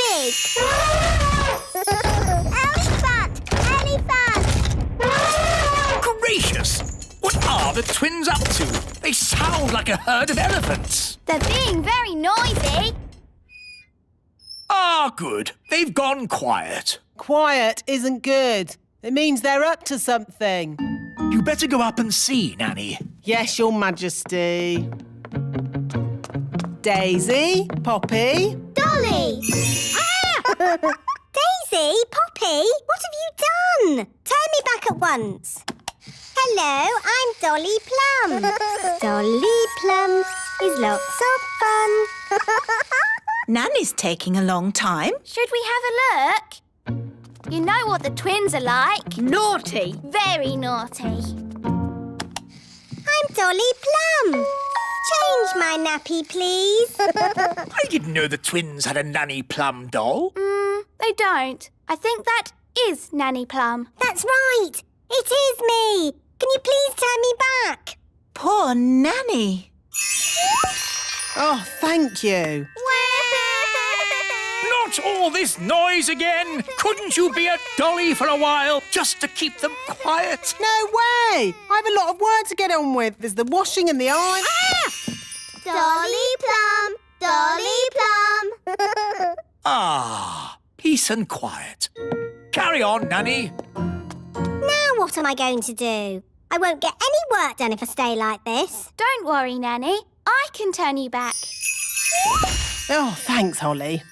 big. Elephant! Elephant! Gracious! What are the twins up to? They sound like a herd of elephants. They're being very noisy. Ah, good. They've gone quiet. Quiet isn't good. It means they're up to something. You better go up and see, Nanny. Yes, Your Majesty. Daisy, Poppy. Dolly! Ah! Daisy, Poppy, what have you done? Turn me back at once. Hello, I'm Dolly Plum. Dolly Plum is lots of fun. Nanny's taking a long time. Should we have a look? You know what the twins are like. Naughty. Very naughty. I'm Dolly Plum. Change my nappy, please. I didn't know the twins had a Nanny Plum doll. They don't. I think that is Nanny Plum. That's right. It is me. Can you please turn me back? Poor Nanny. Oh, thank you. Not all this noise again! Couldn't you be a dolly for a while, just to keep them quiet? No way! I have a lot of work to get on with. There's the washing and the iron. Dolly Plum, Dolly Plum. Ah, peace and quiet. Carry on, Nanny. Now what am I going to do? I won't get any work done if I stay like this. Don't worry, Nanny. I can turn you back. Oh, thanks, Holly.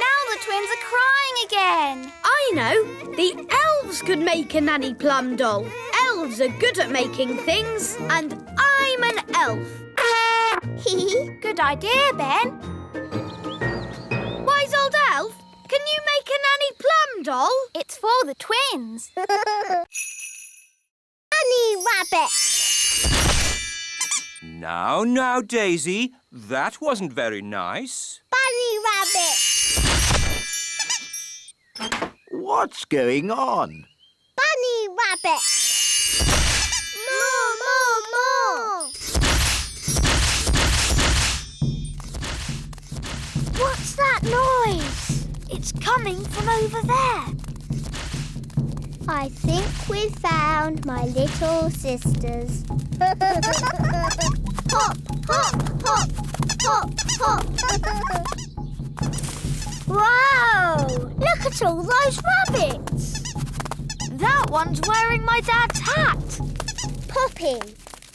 Now the twins are crying again. I know. The elves could make a Nanny Plum doll. Elves are good at making things, and I'm an elf. Good idea, Ben. Wise old elf, can you make a Nanny Plum doll? It's for the twins. Bunny Rabbit. Now, Daisy, that wasn't very nice. Bunny Rabbit. What's going on? Bunny Rabbit. More. What's that noise? It's coming from over there. I think we've found my little sisters. Hop, hop, hop, hop, hop. Wow! Look at all those rabbits. That one's wearing my dad's hat. Poppy,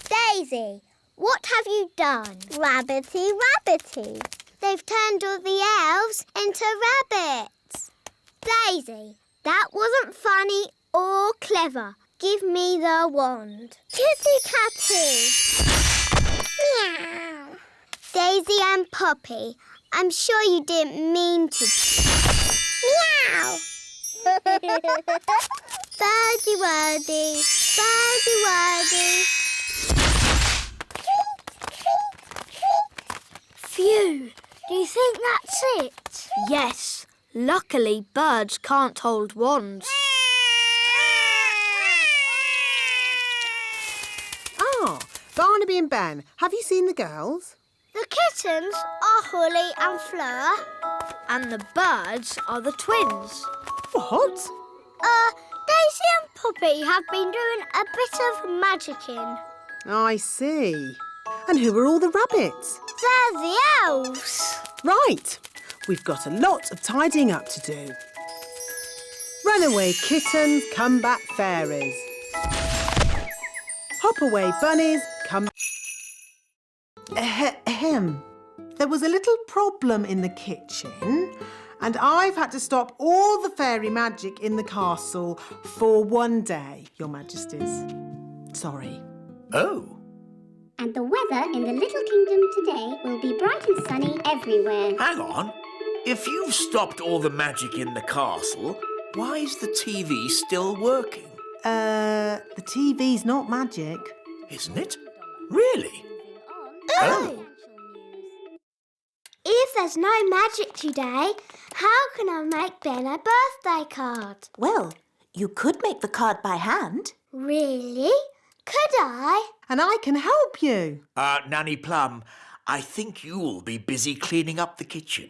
Daisy, what have you done? Rabbity, rabbity. They've turned all the elves into rabbits. Daisy, that wasn't funny or clever. Give me the wand. Kitty Catty. Meow. Daisy and Poppy, I'm sure you didn't mean to. Meow. Birdie wordy, birdie wordy. Phew. Do you think that's it? Yes. Luckily, birds can't hold wands. Oh, Barnaby and Ben, have you seen the girls? The kittens are Holly and Fleur. And the birds are the twins. What? Daisy and Poppy have been doing a bit of magicking. I see. And who are all the rabbits? They're the elves. Right. We've got a lot of tidying up to do. Runaway kittens, come back fairies. Hop away bunnies, come... Ahem. There was a little problem in the kitchen and I've had to stop all the fairy magic in the castle for one day, Your Majesties. Sorry. Oh. And the weather in the Little Kingdom today will be bright and sunny everywhere. Hang on. If you've stopped all the magic in the castle, why is the TV still working? The TV's not magic. Isn't it? Really? Oh. If there's no magic today, how can I make Ben a birthday card? Well, you could make the card by hand. Really? Could I? And I can help you. Nanny Plum, I think you'll be busy cleaning up the kitchen.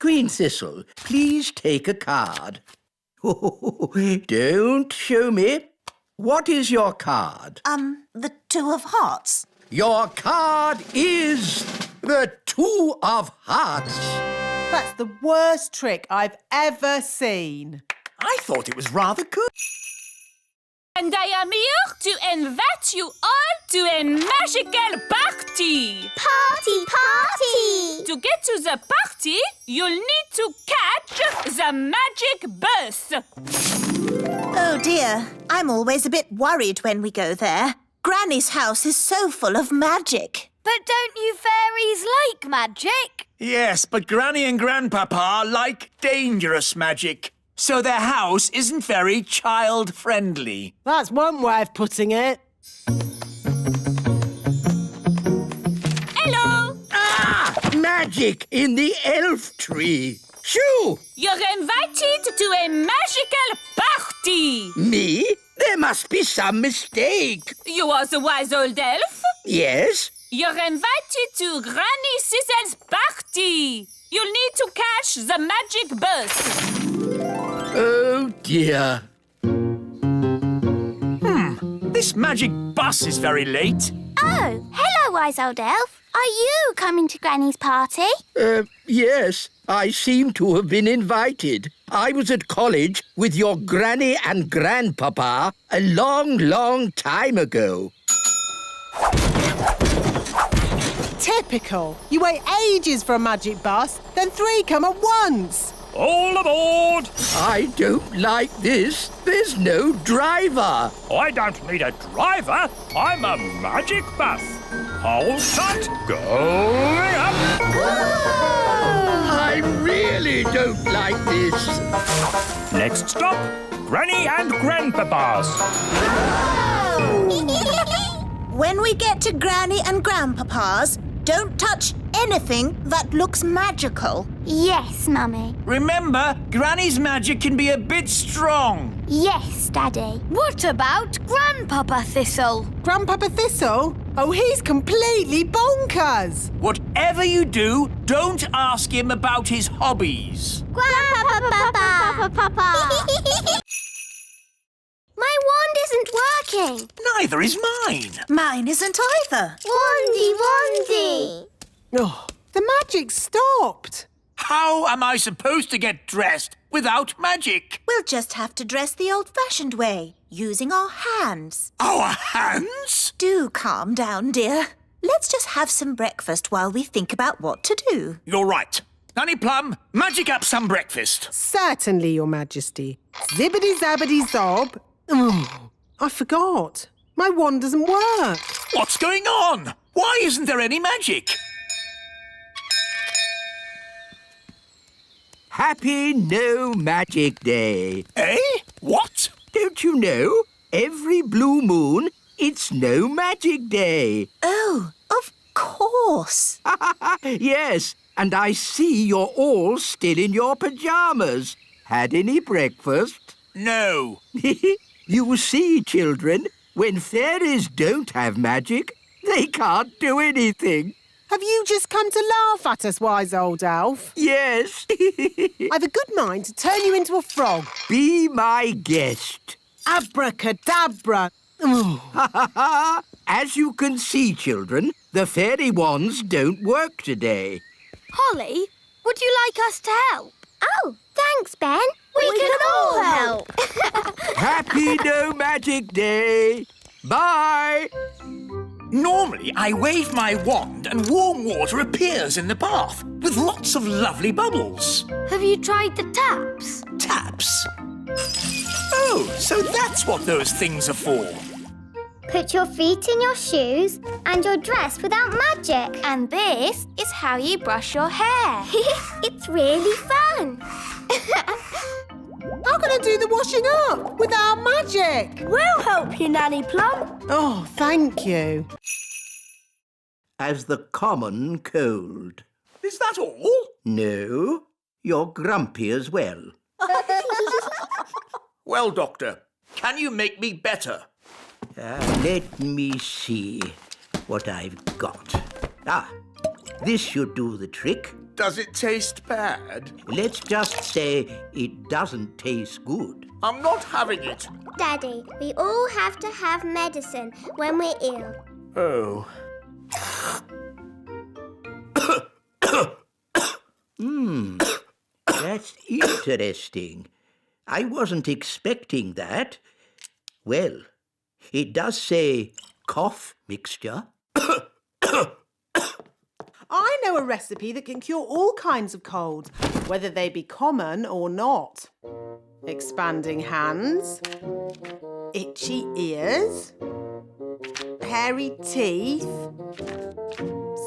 Queen Thistle, please take a card. Don't show me. What is your card? The Two of Hearts. Your card is the Two of Hearts. That's the worst trick I've ever seen. I thought it was rather good. And I am here to invite you all to a magical party. Party, party! To get to the party, you'll need to catch the magic bus. Oh dear, I'm always a bit worried when we go there. Granny's house is so full of magic. But don't you fairies like magic? Yes, but Granny and Grandpapa like dangerous magic. So their house isn't very child-friendly. That's one way of putting it. Hello! Ah! Magic in the elf tree. Shoo! You're invited to a magical party. Me? There must be some mistake. You are the wise old elf? Yes? You're invited to Granny Sizzle's party. You'll need to catch the magic bus. Oh, dear. This magic bus is very late. Oh, hello, wise old elf. Are you coming to Granny's party? Yes, I seem to have been invited. I was at college with your Granny and Grandpapa a long, long time ago. Typical. You wait ages for a magic bus, then 3 come at once. All aboard! I don't like this. There's no driver. I don't need a driver. I'm a magic bus. Hold tight. Going up. I really don't like this. Next stop, Granny and Grandpapa's. When we get to Granny and Grandpapa's, don't touch anything that looks magical. Yes, Mummy. Remember, Granny's magic can be a bit strong. Yes, Daddy. What about Grandpapa Thistle? Grandpapa Thistle? Oh, he's completely bonkers. Whatever you do, don't ask him about his hobbies. Grandpapa! My wand isn't working. Neither is mine. Mine isn't either. Wandy! Oh, the magic stopped. How am I supposed to get dressed without magic? We'll just have to dress the old-fashioned way, using our hands. Our hands? Do calm down, dear. Let's just have some breakfast while we think about what to do. You're right. Nanny Plum, magic up some breakfast. Certainly, Your Majesty. Zibbity-zabbity-zob. Oh, I forgot. My wand doesn't work. What's going on? Why isn't there any magic? Happy No Magic Day. Eh? What? Don't you know? Every blue moon, it's No Magic Day. Oh, of course. Yes, and I see you're all still in your pyjamas. Had any breakfast? No. You see, children, when fairies don't have magic, they can't do anything. Have you just come to laugh at us, wise old elf? Yes. I've a good mind to turn you into a frog. Be my guest. Abracadabra. Oh. As you can see, children, the fairy wands don't work today. Holly, would you like us to help? Oh, thanks, Ben. We can all help. Happy No Magic Day. Bye. Normally, I wave my wand and warm water appears in the bath with lots of lovely bubbles. Have you tried the taps? Taps? Oh, so that's what those things are for. Put your feet in your shoes and you're dressed without magic. And this is how you brush your hair. It's really fun. How can I do the washing up without magic? We'll help you, Nanny Plum. Oh, thank you. As the common cold. Is that all? No, you're grumpy as well. Well, Doctor, can you make me better? Let me see what I've got. This should do the trick. Does it taste bad? Let's just say it doesn't taste good. I'm not having it. Daddy, we all have to have medicine when we're ill. Oh. That's interesting. I wasn't expecting that. Well, it does say cough mixture. I know a recipe that can cure all kinds of colds, whether they be common or not. Expanding hands, itchy ears, hairy teeth,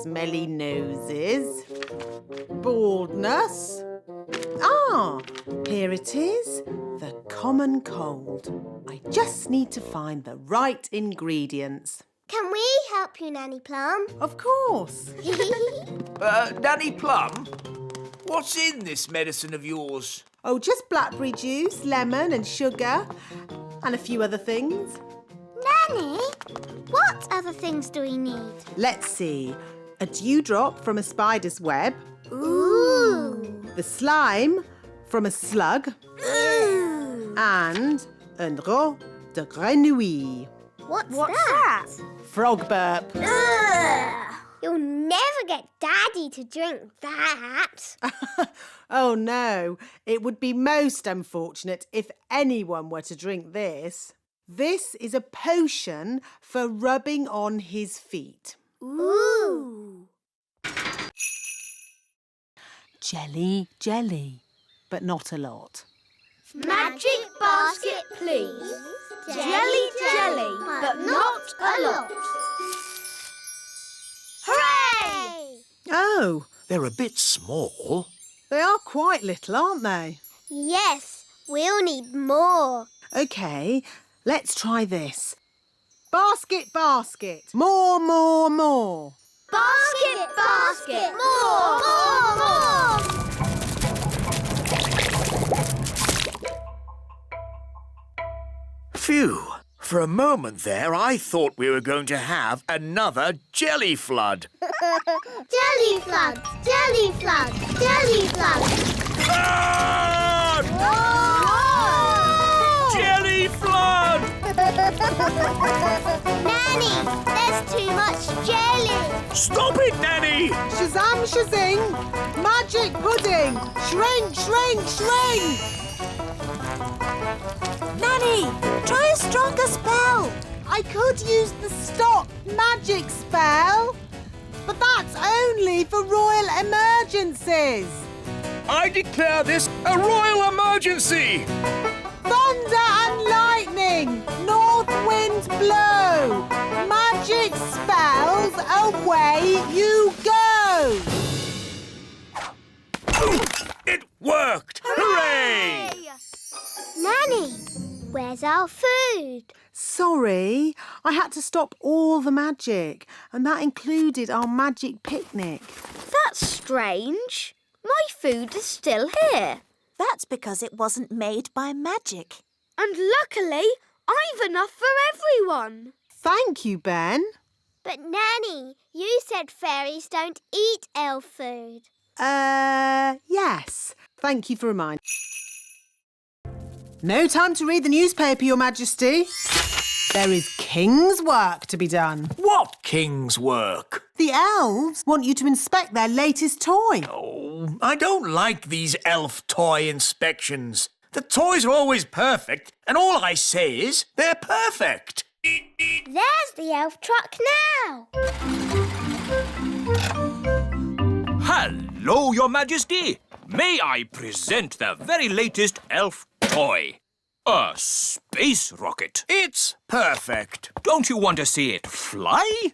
smelly noses, baldness. Ah, here it is, the common cold. I just need to find the right ingredients. Can we help you, Nanny Plum? Of course. Nanny Plum, what's in this medicine of yours? Oh, just blackberry juice, lemon and sugar, and a few other things. Nanny, what other things do we need? Let's see. A dewdrop from a spider's web. Ooh. The slime from a slug. Ooh. And un rot de grenouille. What's that? Frog burp. Ugh. You'll never get Daddy to drink that. Oh no, it would be most unfortunate if anyone were to drink this. This is a potion for rubbing on his feet. Ooh. Jelly, jelly, but not a lot. Magic basket, please. Jelly, jelly, but not a lot. Hooray! Oh, They're a bit small. they are quite little, aren't they? Yes, we'll need more. OK, let's try this. Basket, basket. More, more, more. Basket, basket, more, more, more. Phew. For a moment there, I thought we were going to have another jelly flood. Jelly floods, jelly floods, jelly floods. Ah! Jelly flood! Nanny, there's too much jelly. Stop it, Nanny! Shazam, shazing. Magic pudding. Shrink, shrink, shrink. Nanny, try a stronger spell. I could use the stop magic spell, but that's only for royal emergencies. I declare this a royal emergency! Thunder and lightning, north wind blow, magic spells, away you go. It worked! Hooray! Nanny, where's our food? Sorry, I had to stop all the magic, and that included our magic picnic. That's strange. My food is still here. That's because it wasn't made by magic. And luckily, I've enough for everyone. Thank you, Ben. But Nanny, you said fairies don't eat elf food. Yes. Thank you for reminding. No time to read the newspaper, Your Majesty. There is king's work to be done. What king's work? The elves want you to inspect their latest toy. Oh, I don't like these elf toy inspections. The toys are always perfect, and all I say is they're perfect. There's the elf truck now. Hello, Your Majesty. May I present the very latest elf toy? A space rocket. It's perfect. Don't you want to see it fly?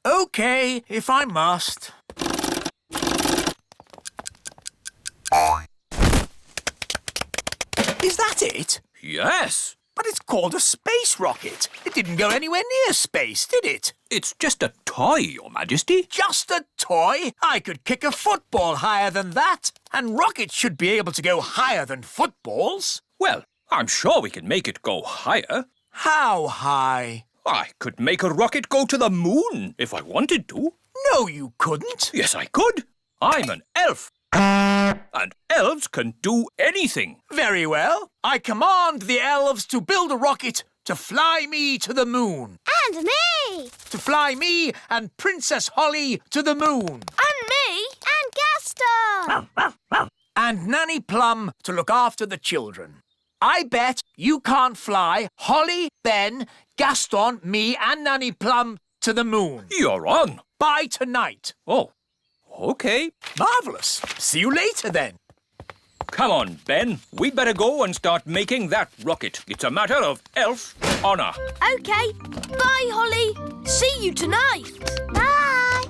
OK, if I must. Is that it? Yes. But it's called a space rocket. It didn't go anywhere near space, did it? It's just a toy, Your Majesty. Just a toy? I could kick a football higher than that. And rockets should be able to go higher than footballs. Well, I'm sure we can make it go higher. How high? I could make a rocket go to the moon if I wanted to. No, you couldn't. Yes, I could. I'm an elf. And elves can do anything. Very well. I command the elves to build a rocket to fly me to the moon. And me! To fly me and Princess Holly to the moon. And me! And Gaston! And Nanny Plum to look after the children. I bet you can't fly Holly, Ben, Gaston, me and Nanny Plum to the moon. You're on. By tonight. Oh, OK. Marvellous. See you later then. Come on, Ben. We'd better go and start making that rocket. It's a matter of elf honour. OK. Bye, Holly. See you tonight. Bye!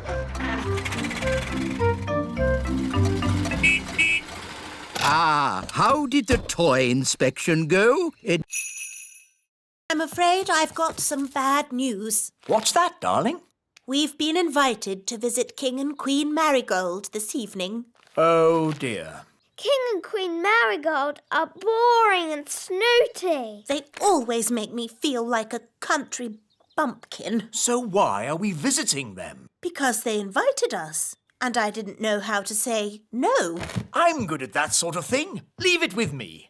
Ah, how did the toy inspection go? I'm afraid I've got some bad news. What's that, darling? We've been invited to visit King and Queen Marigold this evening. Oh, dear. King and Queen Marigold are boring and snooty. They always make me feel like a country bumpkin. So why are we visiting them? Because they invited us, and I didn't know how to say no. I'm good at that sort of thing. Leave it with me.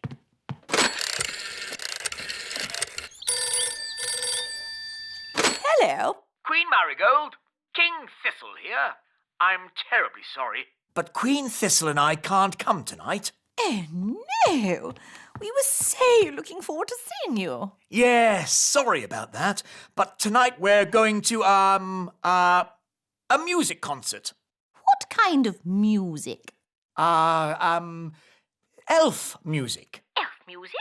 Hello. Queen Marigold, King Thistle here. I'm terribly sorry, but Queen Thistle and I can't come tonight. Oh, no. We were so looking forward to seeing you. Yes, sorry about that. But tonight we're going to, a music concert. What kind of music? Elf music. Elf music?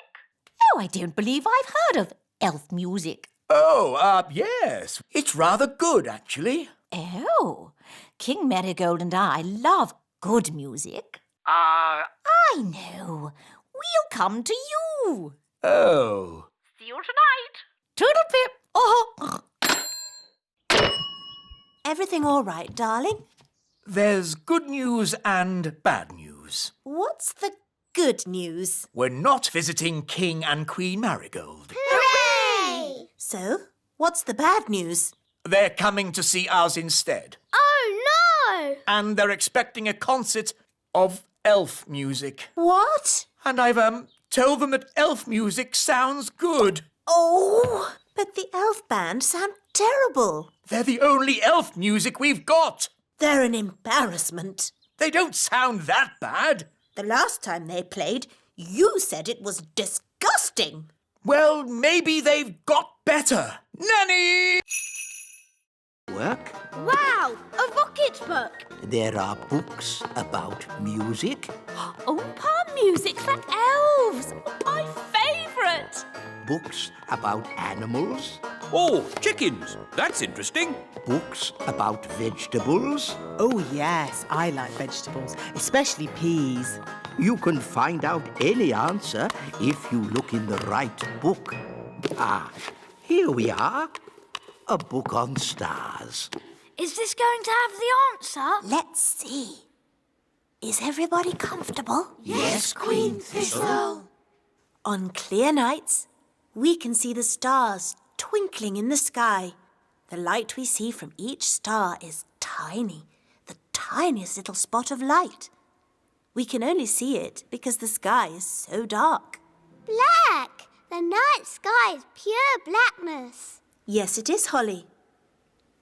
Oh, I don't believe I've heard of elf music. Oh, yes. It's rather good, actually. Oh, King Marigold and I love good music. I know. We'll come to you. Oh. See you tonight. Toodle-pip. Oh. Everything all right, darling? There's good news and bad news. What's the good news? We're not visiting King and Queen Marigold. Hooray! So, what's the bad news? They're coming to see us instead. Oh, no! And they're expecting a concert of elf music. What? And I've, told them that elf music sounds good. Oh, but the elf band sound terrible. They're the only elf music we've got. They're an embarrassment. They don't sound that bad. The last time they played, you said it was disgusting. Well, maybe they've got better. Nanny! Work? Wow, a rocket book. There are books about music. Oompa music for elves. My favourite. Books about animals. Oh, chickens. That's interesting. Books about vegetables. Oh, yes, I like vegetables, especially peas. You can find out any answer if you look in the right book. Ah, here we are. A book on stars. Is this going to have the answer? Let's see. Is everybody comfortable? Yes, Queen Thistle. On clear nights, we can see the stars twinkling in the sky. The light we see from each star is tiny, the tiniest little spot of light. We can only see it because the sky is so dark. Black! The night sky is pure blackness. Yes, it is, Holly.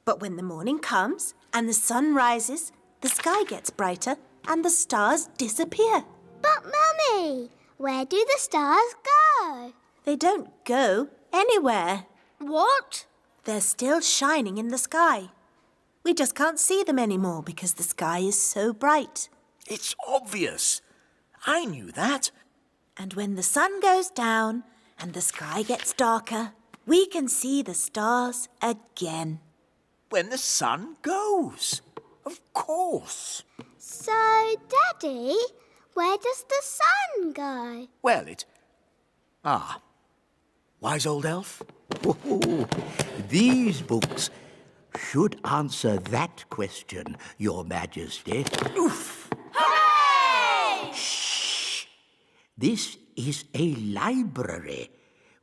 But when the morning comes and the sun rises, the sky gets brighter and the stars disappear. But, Mummy, where do the stars go? They don't go anywhere. What? They're still shining in the sky. We just can't see them anymore because the sky is so bright. It's obvious. I knew that. And when the sun goes down and the sky gets darker, we can see the stars again. When the sun goes. Of course. So, Daddy, where does the sun go? Well, wise old elf. Oh, these books should answer that question, Your Majesty. Oof! Hooray! Shh! This is a library.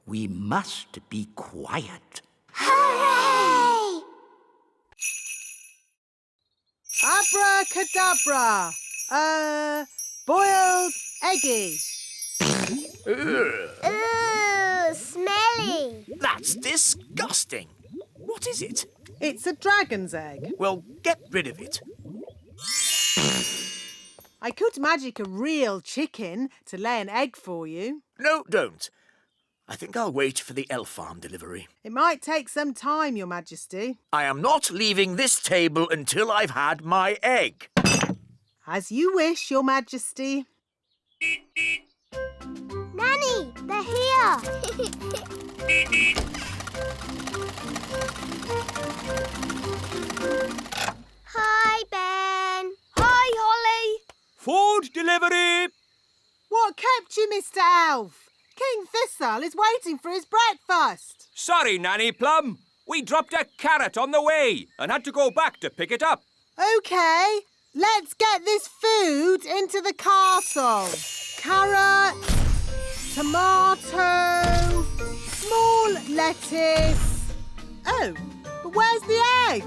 We must be quiet. Hooray! Abracadabra. Boiled eggy. Ooh, smelly. That's disgusting. What is it? It's a dragon's egg. Well, get rid of it. I could magic a real chicken to lay an egg for you. No, don't. I think I'll wait for the elf farm delivery. It might take some time, Your Majesty. I am not leaving this table until I've had my egg. As you wish, Your Majesty. Nanny, they're here. Hi, Ben. Hi, Holly. Food delivery! What kept you, Mr. Elf? King Thistle is waiting for his breakfast. Sorry, Nanny Plum. We dropped a carrot on the way and had to go back to pick it up. OK, let's get this food into the castle. Carrot, tomato, small lettuce. Oh, but where's the egg?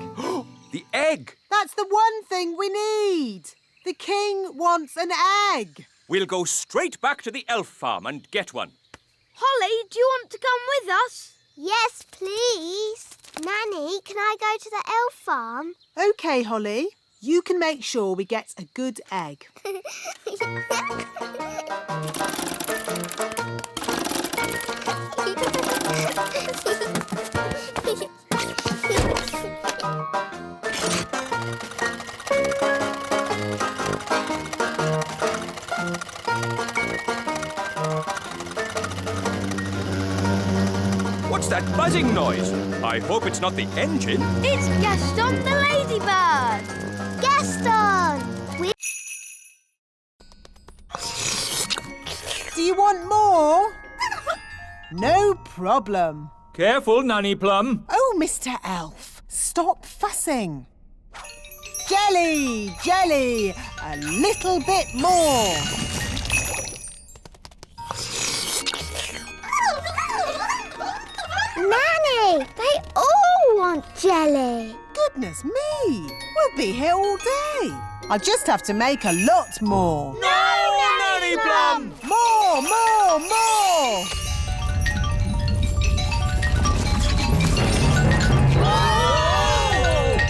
The egg! That's the one thing we need. The king wants an egg. We'll go straight back to the elf farm and get one. Holly, do you want to come with us? Yes, please. Nanny, can I go to the elf farm? OK, Holly. You can make sure we get a good egg. What's that buzzing noise? I hope it's not the engine. It's Gaston the ladybird. Gaston! Do you want more? No problem. Careful, Nanny Plum. Oh, Mr. Elf, stop fussing. Jelly, jelly, a little bit more. Nanny, they all want jelly. Goodness me, we'll be here all day. I'll just have to make a lot more. No, Nanny Plum! More, more, more.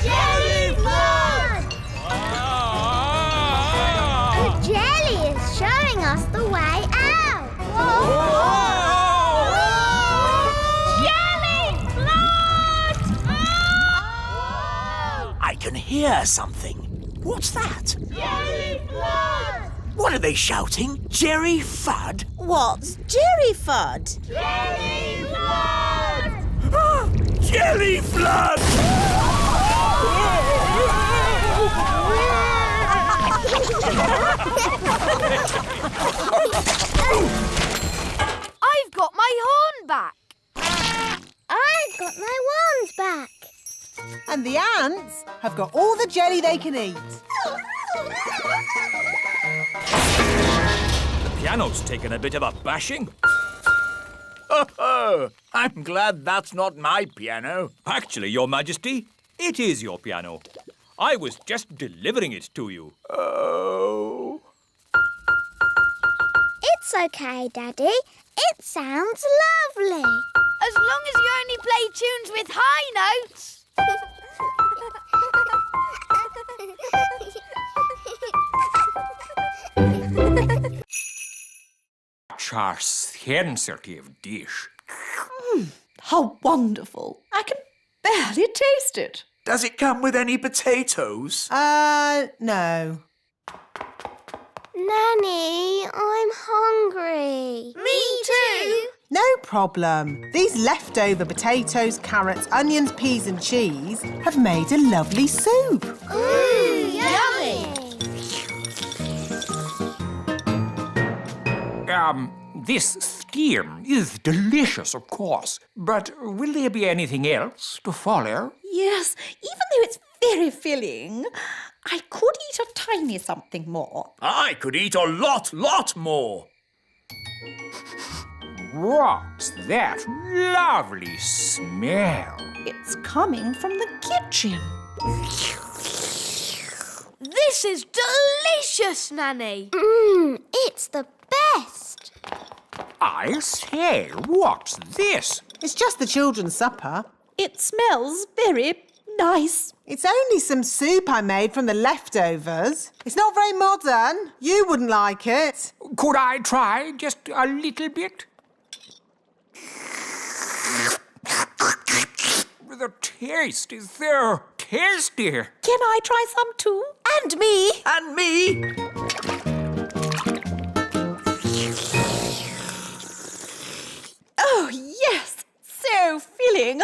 Jelly flood! The jelly is showing us the way out. Jelly flood! I can hear something. What's that? Jelly flood! What are they shouting? Jerry Fudd? What's Jerry Fudd? Jelly flood! Jelly Flood! I've got my horn back. I've got my wands back. And the ants have got all the jelly they can eat. The piano's taken a bit of a bashing. Oh, I'm glad that's not my piano. Actually, Your Majesty, it is your piano. I was just delivering it to you. Oh. It's okay, Daddy. It sounds lovely. As long as you only play tunes with high notes. Charles sensitive dish. How wonderful. I can barely taste it. Does it come with any potatoes? No. Nanny, I'm hungry. Me too. No problem. These leftover potatoes, carrots, onions, peas and cheese have made a lovely soup. Ooh, yummy. This steam is delicious, of course. But will there be anything else to follow? Yes, even though it's very filling, I could eat a tiny something more. I could eat a lot more. What's that lovely smell? It's coming from the kitchen. This is delicious, Nanny. It's the best. I say, what's this? It's just the children's supper. It smells very nice. It's only some soup I made from the leftovers. It's not very modern. You wouldn't like it. Could I try just a little bit? The taste is so tasty. Can I try some too? And me. And me. Oh, yes. So filling.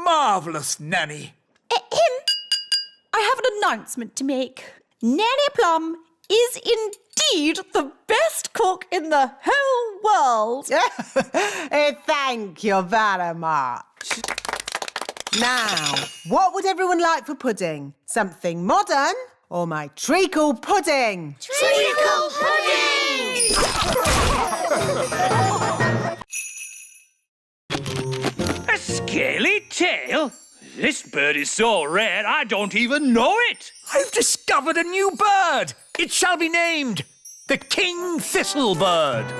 Marvellous, Nanny. I have an announcement to make. Nanny Plum is indeed the best cook in the whole world. Thank you very much. Now, what would everyone like for pudding? Something modern or my treacle pudding? Treacle pudding! A scaly tail? This bird is so rare I don't even know it. I've discovered a new bird. It shall be named the King Thistlebird.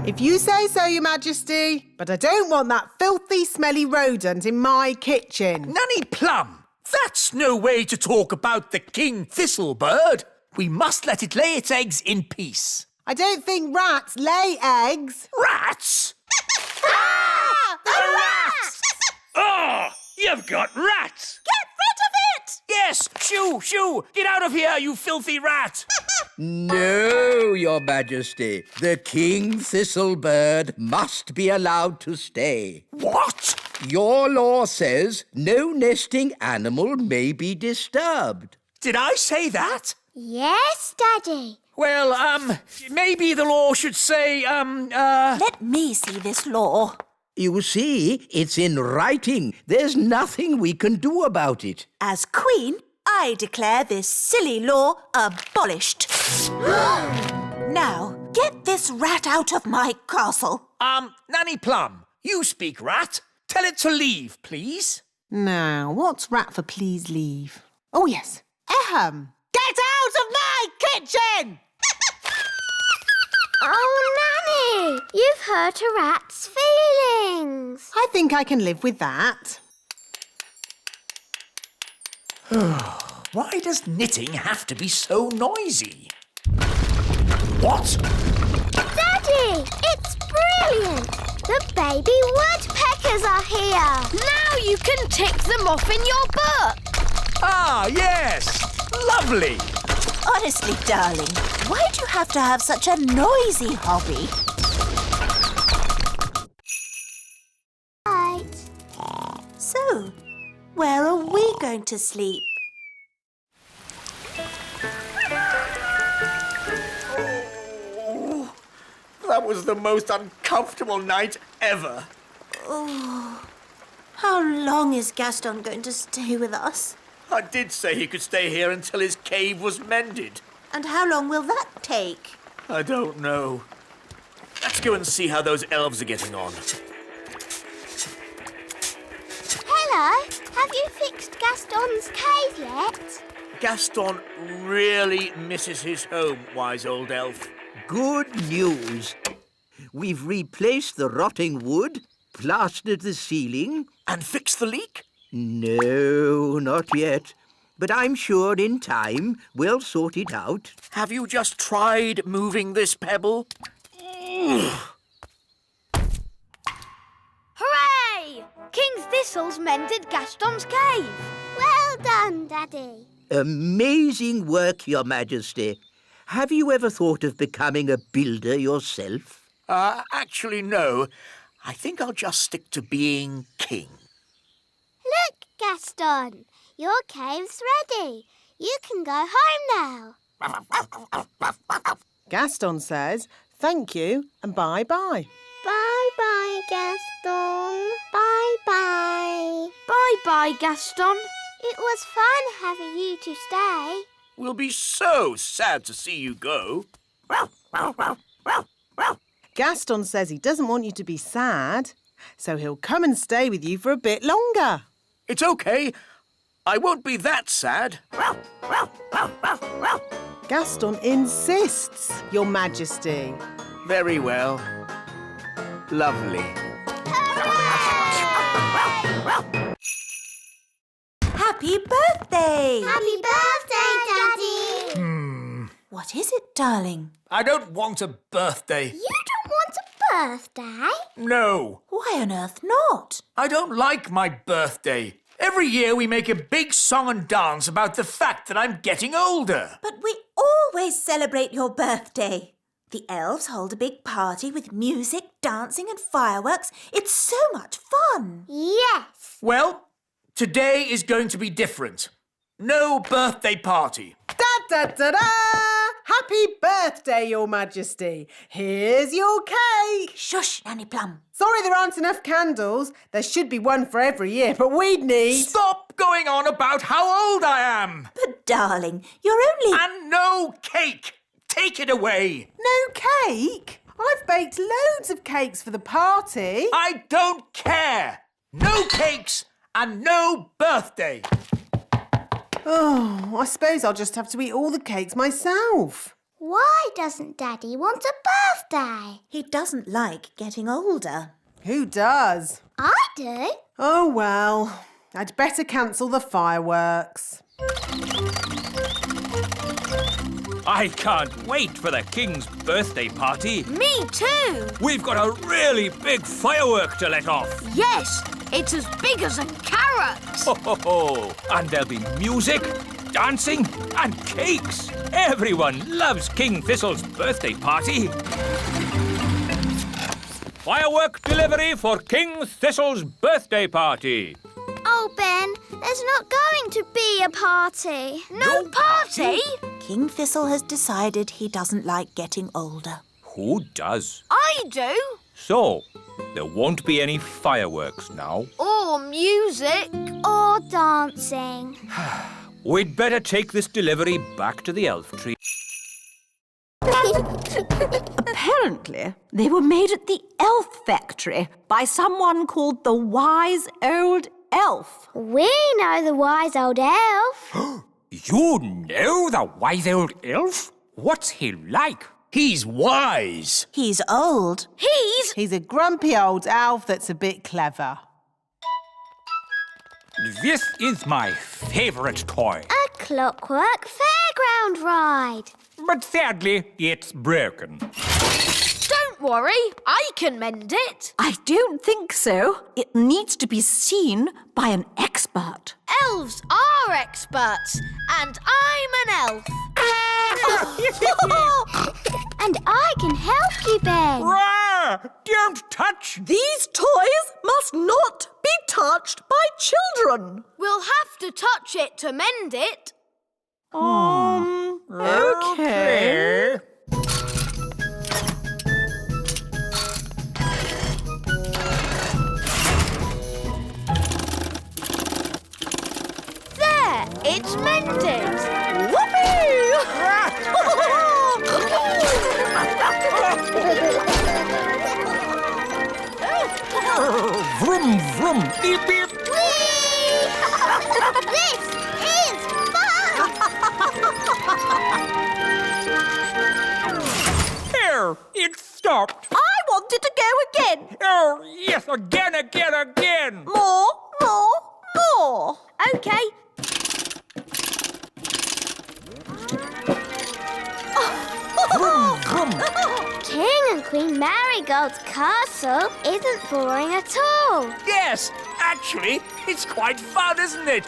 If you say so, Your Majesty, but I don't want that filthy, smelly rodent in my kitchen. Nanny Plum, that's no way to talk about the King Thistlebird. We must let it lay its eggs in peace. I don't think rats lay eggs. Rats? The rats! Oh, you've got rats. Get rid of it! Yes, shoo, shoo! Get out of here, you filthy rat! No, Your Majesty. The King Thistlebird must be allowed to stay. What? Your law says no nesting animal may be disturbed. Did I say that? Yes, Daddy. Well, maybe the law should say, Let me see this law. You see, it's in writing. There's nothing we can do about it. As Queen, I declare this silly law abolished. Now, get this rat out of my castle. Nanny Plum, you speak rat. Tell it to leave, please. Now, what's rat for please leave? Oh, yes. Ahem. Get out of my kitchen! Oh, Nanny, you've hurt a rat's feelings. I think I can live with that. Why does knitting have to be so noisy? What? Daddy, it's brilliant. The baby woodpeckers are here. Now you can tick them off in your book. Ah, yes. Lovely. Honestly, darling, why do you have to have such a noisy hobby? Right. So, where are we going to sleep? That was the most uncomfortable night ever. Oh, how long is Gaston going to stay with us? I did say he could stay here until his cave was mended. And how long will that take? I don't know. Let's go and see how those elves are getting on. Hello, have you fixed Gaston's cave yet? Gaston really misses his home, wise old elf. Good news. We've replaced the rotting wood, plastered the ceiling. And fixed the leak? No, not yet. But I'm sure in time we'll sort it out. Have you just tried moving this pebble? Hooray! King Thistle's mended Gaston's cave. Well done, Daddy. Amazing work, Your Majesty. Have you ever thought of becoming a builder yourself? Actually, no. I think I'll just stick to being king. Look, Gaston, your cave's ready. You can go home now. Gaston says thank you and bye-bye. Bye-bye, Gaston. Bye-bye. Bye-bye, Gaston. It was fun having you to stay. We'll be so sad to see you go. Gaston says he doesn't want you to be sad, so he'll come and stay with you for a bit longer. It's okay. I won't be that sad. Gaston insists, Your Majesty. Very well. Lovely. Happy birthday! Happy birthday, Daddy! What is it, darling? I don't want a birthday. You don't want a birthday? No. Why on earth not? I don't like my birthday. Every year we make a big song and dance about the fact that I'm getting older. But we always celebrate your birthday. The elves hold a big party with music, dancing and fireworks. It's so much fun. Yes. Well, today is going to be different. No birthday party. Da-da-da-da! Happy birthday, Your Majesty. Here's your cake. Shush, Nanny Plum. Sorry there aren't enough candles. There should be one for every year, but we'd need... Stop going on about how old I am. But darling, you're only... And no cake. Take it away. No cake? I've baked loads of cakes for the party. I don't care. No cakes and no birthday. Oh, I suppose I'll just have to eat all the cakes myself. Why doesn't Daddy want a birthday? He doesn't like getting older. Who does? I do. Oh, well, I'd better cancel the fireworks. I can't wait for the King's birthday party. Me too. We've got a really big firework to let off. Yes, it's as big as a carrot. Ho, ho, ho. And there'll be music, dancing and cakes. Everyone loves King Thistle's birthday party. Firework delivery for King Thistle's birthday party. Oh, Ben, there's not going to be a party. No party? King Thistle has decided he doesn't like getting older. Who does? I do. So, there won't be any fireworks now. Or music. Or dancing. We'd better take this delivery back to the elf tree. Apparently, they were made at the elf factory by someone called the Wise Old Elf. We know the wise old elf. You know the wise old elf? What's he like? He's wise. He's old. He's a grumpy old elf that's a bit clever. This is my favourite toy. A clockwork fairground ride. But sadly, it's broken. Don't worry, I can mend it. I don't think so. It needs to be seen by an expert. Elves are experts, and I'm an elf. And I can help you, Ben. Rah! Don't touch! These toys must not be touched by children. We'll have to touch it to mend it. Okay. There, it's mended. Vroom, vroom, beep, beep. This is fun! There, it stopped. I want it to go again. Oh, yes, again. More. Okay, Vroom, vroom. King and Queen Marigold's castle isn't boring at all. Yes, actually, it's quite fun, isn't it?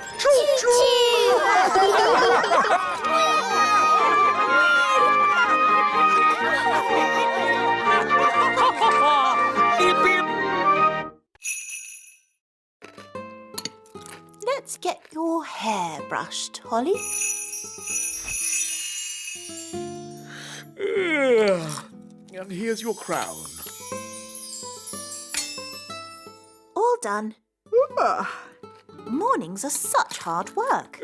Beep, beep. Let's get your hair brushed, Holly. And here's your crown. All done. Mornings are such hard work.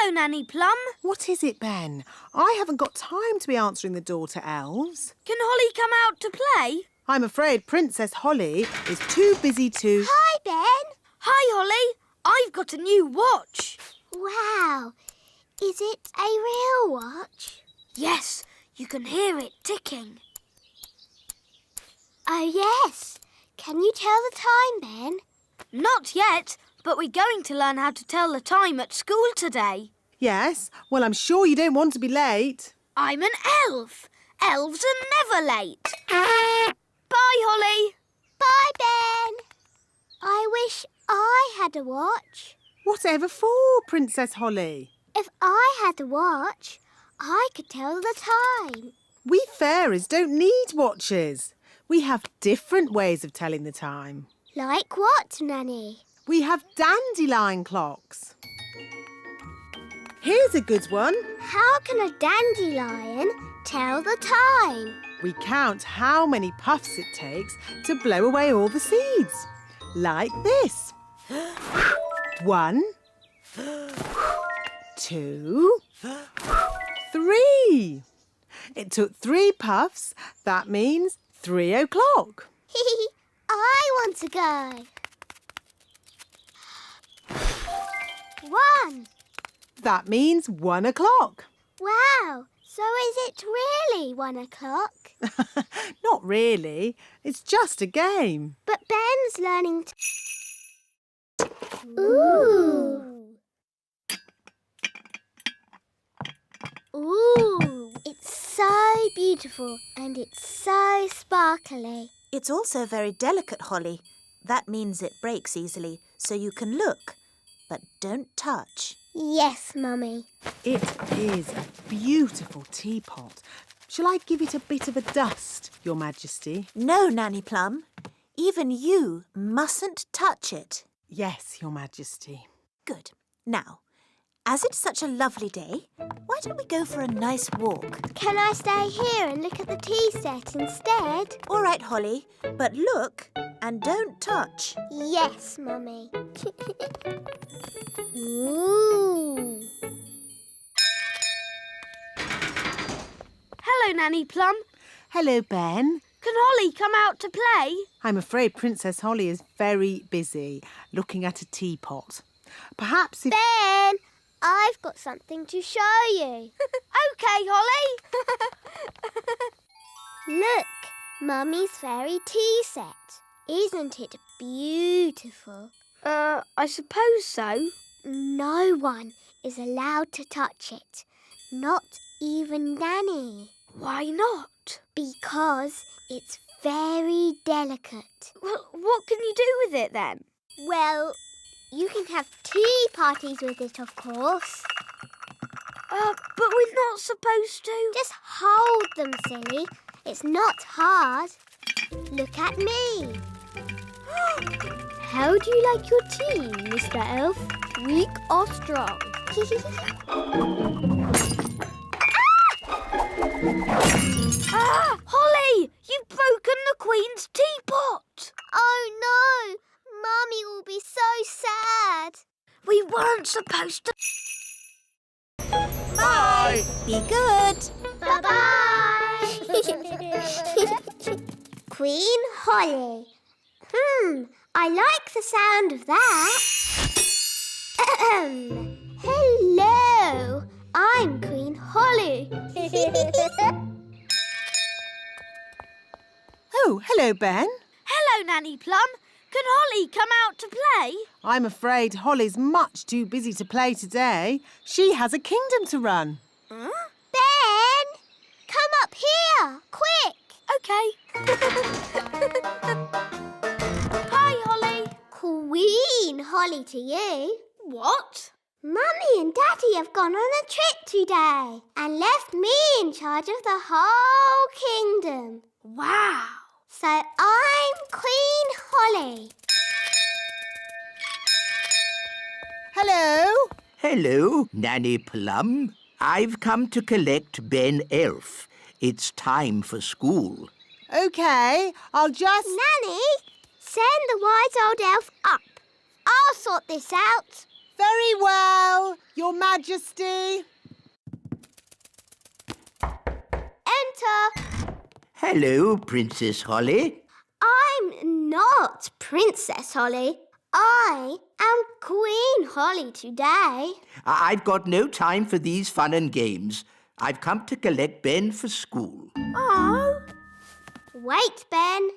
hello, Nanny Plum. What is it, Ben? I haven't got time to be answering the door to elves. Can Holly come out to play? I'm afraid Princess Holly is too busy to... Hi, Ben. Hi, Holly. I've got a new watch. Wow. Is it a real watch? Yes, you can hear it ticking. Oh, yes. Can you tell the time, Ben? Not yet, but we're going to learn how to tell the time at school today. Yes, well, I'm sure you don't want to be late. I'm an elf. Elves are never late. Bye, Holly. Bye, Ben. I wish I had a watch. Whatever for, Princess Holly? If I had a watch, I could tell the time. We fairies don't need watches. We have different ways of telling the time. Like what, Nanny? We have dandelion clocks. Here's a good one. How can a dandelion tell the time? We count how many puffs it takes to blow away all the seeds. Like this. 1, 2, 3. It took 3 puffs. That means 3 o'clock. I want to go. 1. That means 1 o'clock. Wow. So is it really 1 o'clock? Not really. It's just a game. But Ben's learning to... Ooh. Ooh. It's so beautiful and it's so sparkly. It's also very delicate, Holly. That means it breaks easily, so you can look, but don't touch. Yes, Mummy. It is a beautiful teapot. Shall I give it a bit of a dust, Your Majesty? No, Nanny Plum. Even you mustn't touch it. Yes, Your Majesty. Good. Now, as it's such a lovely day, why don't we go for a nice walk? Can I stay here and look at the tea set instead? All right, Holly, but look and don't touch. Yes, Mummy. Ooh. Hello, Nanny Plum. Hello, Ben. Can Holly come out to play? I'm afraid Princess Holly is very busy looking at a teapot. Perhaps if... Ben, I've got something to show you. OK, Holly. Look, Mummy's fairy tea set. Isn't it beautiful? I suppose so. No one is allowed to touch it. Not even Nanny. Why not? Because it's very delicate. Well, what can you do with it then? Well, you can have tea parties with it, of course. But we're not supposed to. Just hold them, silly. It's not hard. Look at me. How do you like your tea, Mr. Elf? Weak or strong? Holly! You've broken the Queen's teapot! Oh, no! Mummy will be so sad. We weren't supposed to... Bye! Be good! Bye-bye! Queen Holly. I like the sound of that. Hello, I'm Queen Holly. Oh, hello, Ben. Hello, Nanny Plum. Can Holly come out to play? I'm afraid Holly's much too busy to play today. She has a kingdom to run. Ben, come up here, quick. OK. Hi, Holly. Queen Holly to you. What? Mummy and Daddy have gone on a trip today and left me in charge of the whole kingdom. Wow. So I'm Queen Holly. Hello. Hello, Nanny Plum. I've come to collect Ben Elf. It's time for school. OK, I'll just... Nanny, send the wise old elf up. I'll sort this out. Very well, Your Majesty. Enter. Hello, Princess Holly. I'm not Princess Holly. I am Queen Holly today. I've got no time for these fun and games. I've come to collect Ben for school. Oh. Wait, Ben.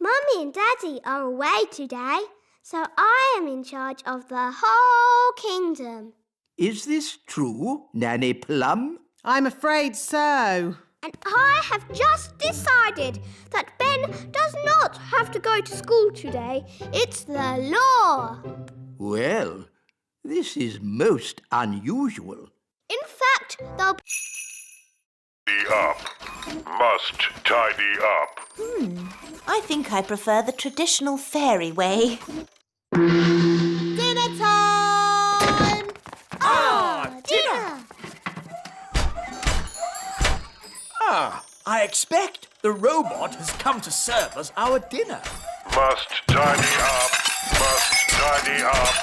Mummy and Daddy are away today, so I am in charge of the whole kingdom. Is this true, Nanny Plum? I'm afraid so. And I have just decided that Ben does not have to go to school today. It's the law. Well, this is most unusual. In fact, they'll Tidy up. Must tidy up. I think I prefer the traditional fairy way. Dinner time! Dinner! I expect the robot has come to serve us our dinner. Must tidy up. Must tidy up.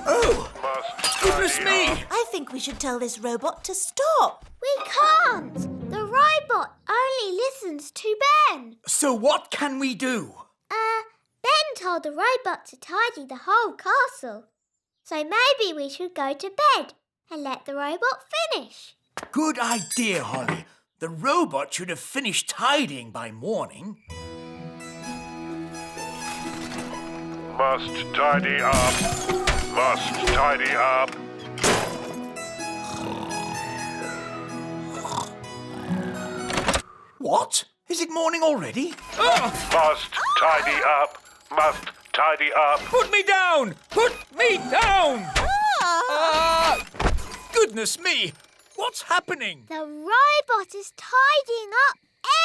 Oh, Must goodness tidy me! up. I think we should tell this robot to stop. We can't! The robot only listens to Ben. So what can we do? Ben told the robot to tidy the whole castle. So maybe we should go to bed and let the robot finish. Good idea, Holly. The robot should have finished tidying by morning. Must tidy up. Must tidy up. What? Is it morning already? Must tidy up. Must tidy up. Put me down! Put me down! Goodness me! What's happening? The robot is tidying up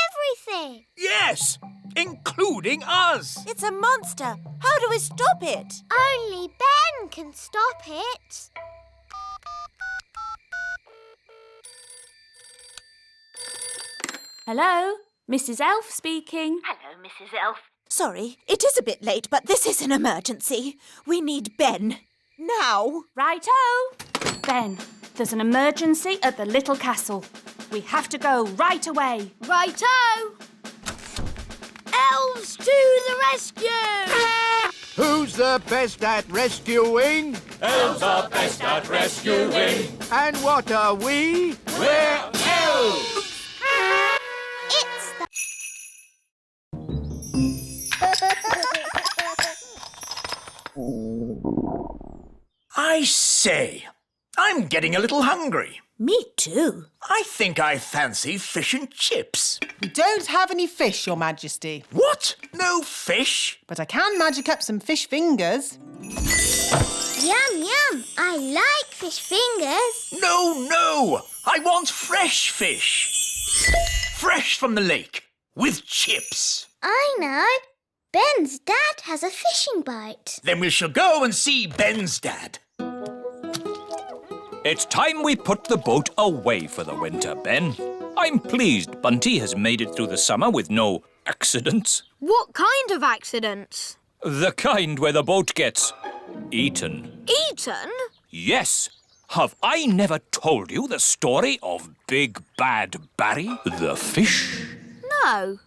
everything. Yes, including us. It's a monster. How do we stop it? Only Ben can stop it. Hello, Mrs. Elf speaking. Hello, Mrs. Elf. Sorry, it is a bit late, but this is an emergency. We need Ben. Now. Righto. Ben, there's an emergency at the little castle. We have to go right away. Righto! Elves to the rescue! Who's the best at rescuing? Elves are best at rescuing. And what are we? We're elves! It's the... I say, I'm getting a little hungry. Me too. I think I fancy fish and chips. We don't have any fish, Your Majesty. What? No fish? But I can magic up some fish fingers. Yum, yum. I like fish fingers. No. I want fresh fish. Fresh from the lake, with chips. I know. Ben's dad has a fishing boat. Then we shall go and see Ben's dad. It's time we put the boat away for the winter, Ben. I'm pleased Bunty has made it through the summer with no accidents. What kind of accidents? The kind where the boat gets eaten. Eaten? Yes. Have I never told you the story of Big Bad Barry, the fish? No.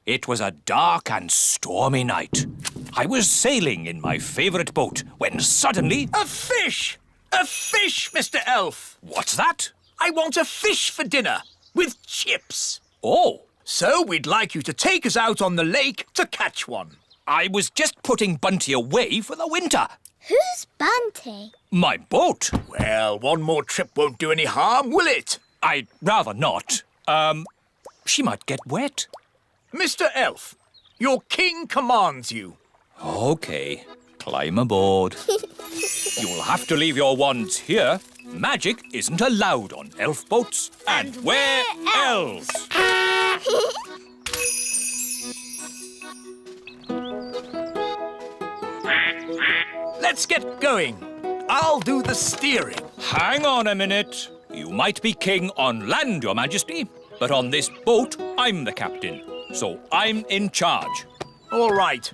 It was a dark and stormy night. I was sailing in my favourite boat when suddenly... A fish! A fish, Mr. Elf! What's that? I want a fish for dinner, with chips. Oh, So we'd like you to take us out on the lake to catch one. I was just putting Bunty away for the winter. Who's Bunty? My boat? Well, one more trip won't do any harm, will it? I'd rather not. She might get wet. Mr. Elf, your king commands you. OK, climb aboard. You'll have to leave your wands here. Magic isn't allowed on elf boats. And we're elves. Let's get going. I'll do the steering. Hang on a minute. You might be king on land, Your Majesty, but on this boat, I'm the captain. So I'm in charge. All right,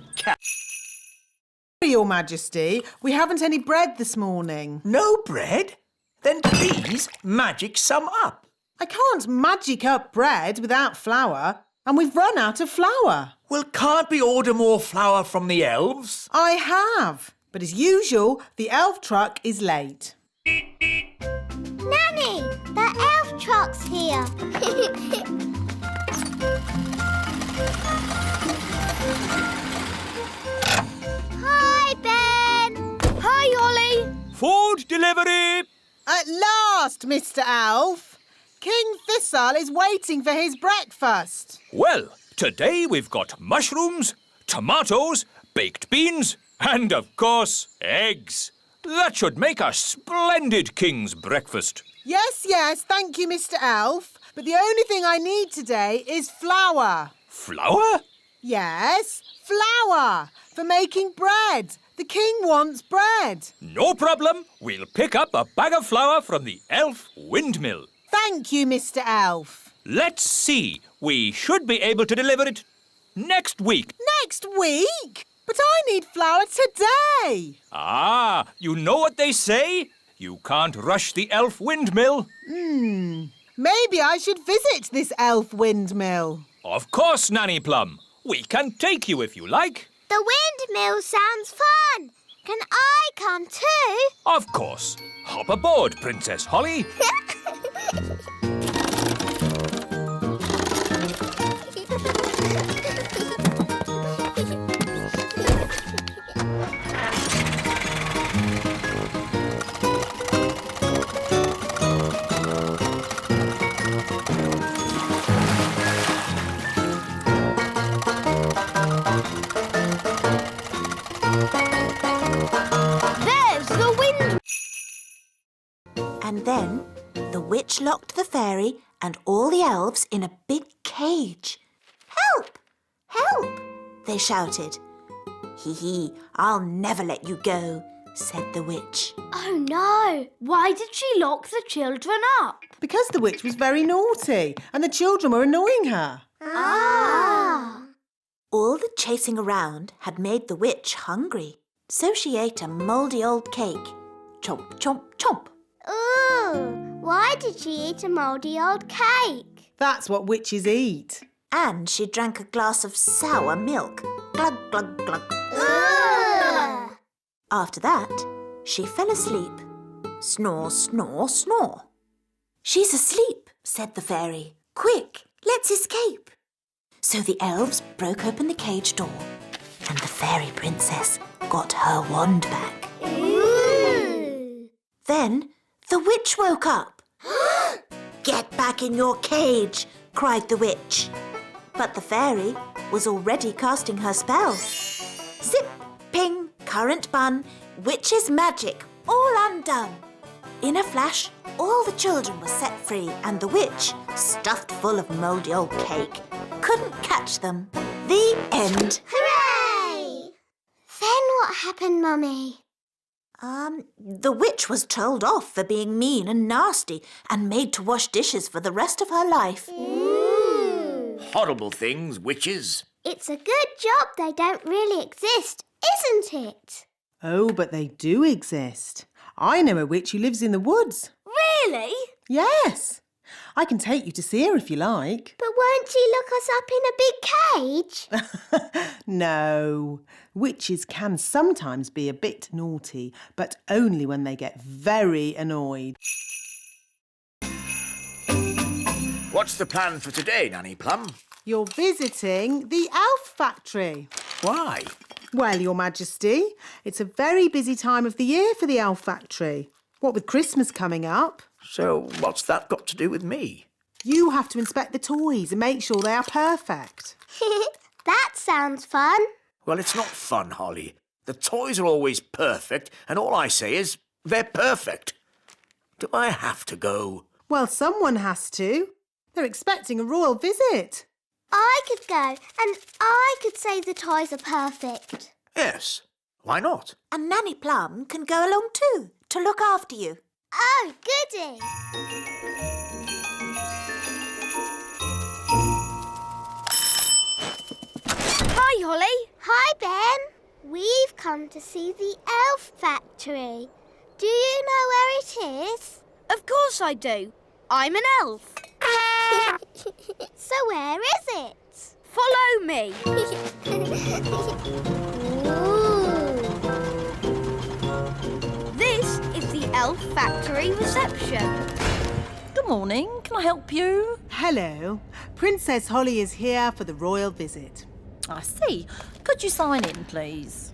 Your Majesty, we haven't any bread this morning. No bread? Then please magic some up. I can't magic up bread without flour. And we've run out of flour. Well, can't we order more flour from the elves? I have. But as usual, the elf truck is late. Nanny, the elf truck's here. Hi, Ben. Hi, Ollie. Food delivery! At last, Mr. Elf. King Thistle is waiting for his breakfast. Well, today we've got mushrooms, tomatoes, baked beans, and, of course, eggs. That should make a splendid king's breakfast. Yes, thank you, Mr. Elf. But the only thing I need today is flour. Flour? Yes, flour for making bread. The king wants bread. No problem. We'll pick up a bag of flour from the elf windmill. Thank you, Mr. Elf. Let's see. We should be able to deliver it next week. Next week? But I need flour today. Ah, you know what they say? You can't rush the elf windmill. Maybe I should visit this elf windmill. Of course, Nanny Plum. We can take you if you like. The windmill sounds fun. Can I come too? Of course. Hop aboard, Princess Holly. There's the wind. And then the witch locked the fairy and all the elves in a big cage. Help! Help! They shouted. Hee, I'll never let you go, said the witch. Oh no! Why did she lock the children up? Because the witch was very naughty and the children were annoying her. Ah. All the chasing around had made the witch hungry, so she ate a mouldy old cake. Chomp, chomp, chomp. Ooh, why did she eat a mouldy old cake? That's what witches eat. And she drank a glass of sour milk. Glug, glug, glug. Ugh. After that, she fell asleep. Snore, snore, snore. She's asleep, said the fairy. Quick, let's escape. So the elves broke open the cage door and the fairy princess got her wand back. Ooh. Then the witch woke up. Get back in your cage, cried the witch. But the fairy was already casting her spell. Zip, ping, current bun, witch's magic, all undone. In a flash, all the children were set free and the witch, stuffed full of mouldy old cake, couldn't catch them. The end. Hooray! Then what happened, Mummy? The witch was told off for being mean and nasty and made to wash dishes for the rest of her life. Ooh. Horrible things, witches. It's a good job they don't really exist, isn't it? Oh, but they do exist. I know a witch who lives in the woods. Really? Yes. I can take you to see her if you like. But won't she look us up in a big cage? No. Witches can sometimes be a bit naughty, but only when they get very annoyed. What's the plan for today, Nanny Plum? You're visiting the elf factory. Why? Well, Your Majesty, it's a very busy time of the year for the elf factory. What with Christmas coming up. So what's that got to do with me? You have to inspect the toys and make sure they are perfect. That sounds fun. Well, it's not fun, Holly. The toys are always perfect, and all I say is they're perfect. Do I have to go? Well, someone has to. They're expecting a royal visit. I could go and I could say the toys are perfect. Yes. Why not? And Nanny Plum can go along too, to look after you. Oh, goody. Hi, Holly. Hi, Ben. We've come to see the elf factory. Do you know where it is? Of course I do. I'm an elf. So where is it? Follow me. Ooh. This is the Elf Factory reception. Good morning. Can I help you? Hello. Princess Holly is here for the royal visit. I see. Could you sign in, please?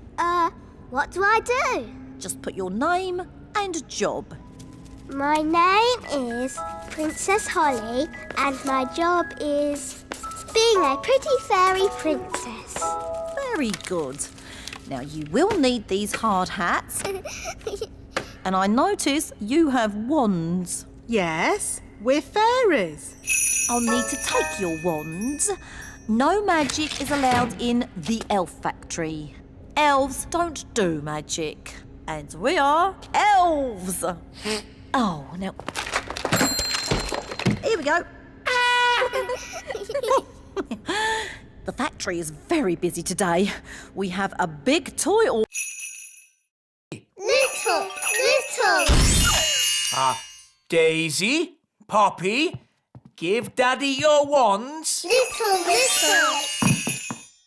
What do I do? Just put your name and job. My name is Princess Holly and my job is being a pretty fairy princess. Very good. Now, you will need these hard hats. And I notice you have wands. Yes, we're fairies. I'll need to take your wands. No magic is allowed in the Elf Factory. Elves don't do magic. And we are elves. Oh, now... Here we go. The factory is very busy today. We have a big toy... Little. Daisy, Poppy, give Daddy your wands. Little.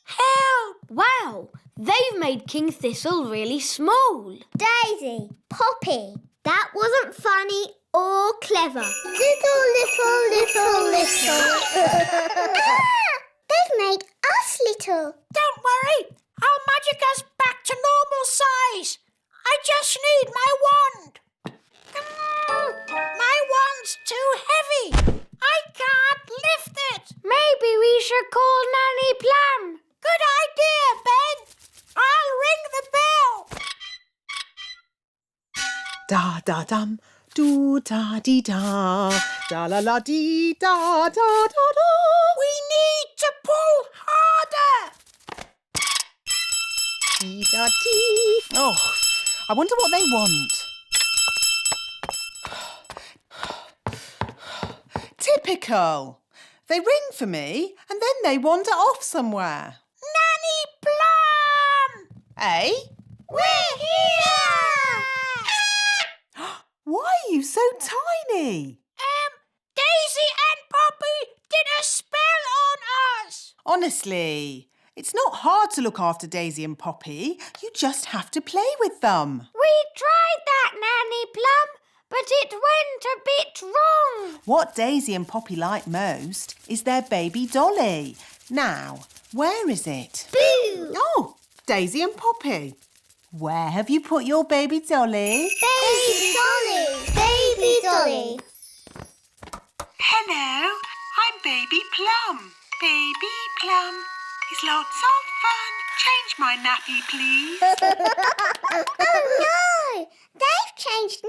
Help! Wow, they've made King Thistle really small. Daisy, Poppy, that wasn't funny or clever. Little. They've made us little. Don't worry, I'll magic us back to normal size. I just need my wand. My wand's too heavy. I can't lift it. Maybe we should call Nanny Plum. Good idea, Ben. I'll ring the bell. Da da dum, do da dee da, da la la dee da da da da. We need to pull harder. Dee da dee. Oh, I wonder what they want. Typical. They ring for me and then they wander off somewhere. Nanny Plum! Eh? We're here! Why are you so tiny? Daisy and Poppy did a spell on us. Honestly, it's not hard to look after Daisy and Poppy. You just have to play with them. We tried that, Nanny Plum, but it went a bit wrong. What Daisy and Poppy like most is their baby dolly. Now, where is it? Boo! Oh, Daisy and Poppy. Where have you put your baby dolly? Baby Dolly. Hello, I'm Baby Plum. Baby Plum is lots of fun. Change my nappy, please. Oh no! They've changed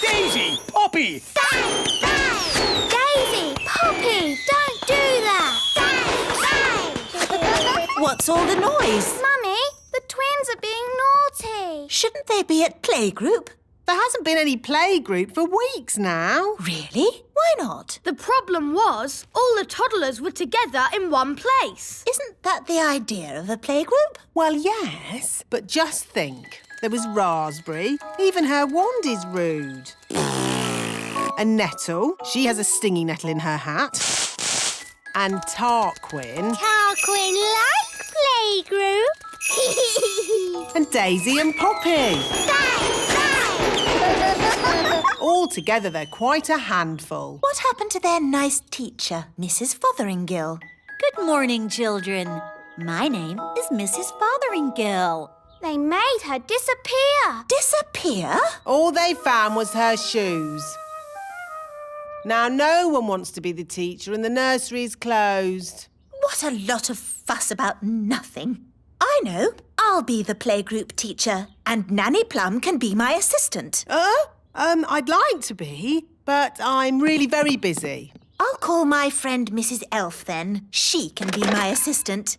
Daisy, Poppy! Bang! Daisy, Poppy, don't do that! Bang! What's all the noise? Mummy, the twins are being naughty. Shouldn't they be at playgroup? There hasn't been any playgroup for weeks now. Really? Why not? The problem was all the toddlers were together in one place. Isn't that the idea of a playgroup? Well, yes, but just think. There was Raspberry. Even her wand is rude. And Nettle. She has a stingy nettle in her hat. And Tarquin. Tarquin like playgroup. And Daisy and Poppy. All together, they're quite a handful. What happened to their nice teacher, Mrs. Fotheringill? Good morning, children. My name is Mrs. Fotheringill. They made her disappear. Disappear? All they found was her shoes. Now, no one wants to be the teacher and the nursery's closed. What a lot of fuss about nothing. I know. I'll be the playgroup teacher and Nanny Plum can be my assistant. I'd like to be, but I'm really very busy. I'll call my friend Mrs. Elf then. She can be my assistant.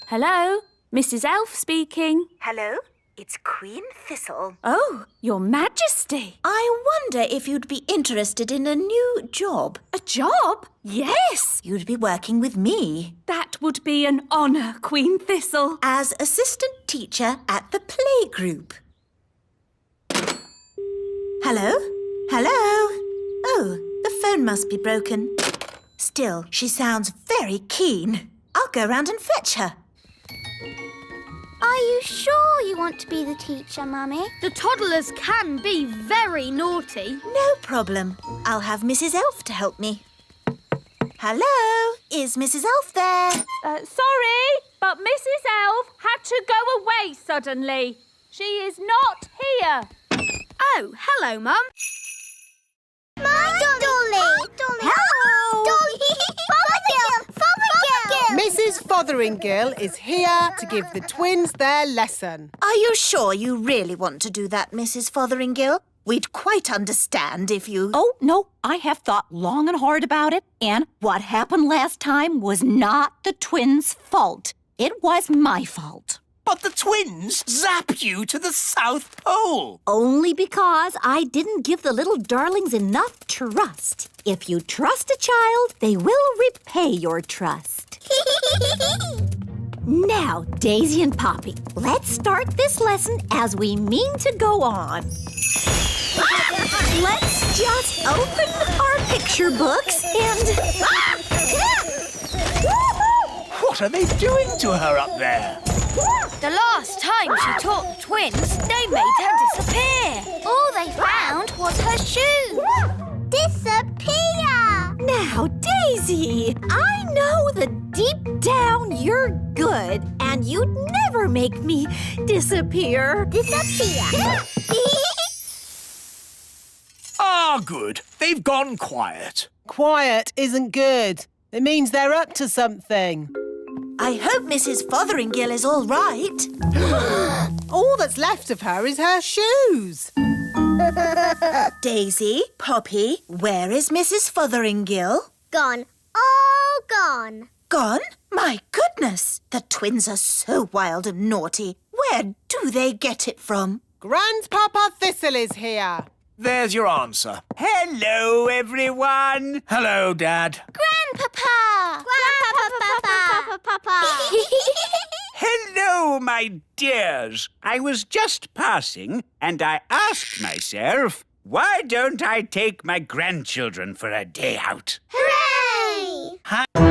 Hello, Mrs. Elf speaking. Hello, it's Queen Thistle. Oh, Your Majesty. I wonder if you'd be interested in a new job. A job? Yes. You'd be working with me. That would be an honour, Queen Thistle. As assistant teacher at the playgroup. Hello? Hello? Oh, the phone must be broken. Still, she sounds very keen. I'll go round and fetch her. Are you sure you want to be the teacher, Mummy? The toddlers can be very naughty. No problem. I'll have Mrs. Elf to help me. Hello? Is Mrs. Elf there? Sorry, but Mrs. Elf had to go away suddenly. She is not here. Oh, hello, Mum. My Dolly! Hello! Dolly! Fothergill! Mrs. Fotheringill is here to give the twins their lesson. Are you sure you really want to do that, Mrs. Fotheringill? We'd quite understand if you... Oh, no, I have thought long and hard about it, and what happened last time was not the twins' fault. It was my fault. But the twins zapped you to the South Pole. Only because I didn't give the little darlings enough trust. If you trust a child, they will repay your trust. Now, Daisy and Poppy, let's start this lesson as we mean to go on. Let's just open our picture books and... What are they doing to her up there? The last time she taught the twins, they made her disappear. All they found was her shoes. Disappear! Now, Daisy, I know that deep down you're good and you'd never make me disappear. Disappear! Ah, good. They've gone quiet. Quiet isn't good. It means they're up to something. I hope Mrs. Fotheringill is all right. All that's left of her is her shoes. Daisy, Poppy, where is Mrs. Fotheringill? Gone. All gone. Gone? My goodness! The twins are so wild and naughty. Where do they get it from? Grandpapa Thistle is here. There's your answer. Hello, everyone. Hello, Dad. Grandpapa! Grandpapa! Hello, my dears. I was just passing and I asked myself, why don't I take my grandchildren for a day out? Hooray! Hi.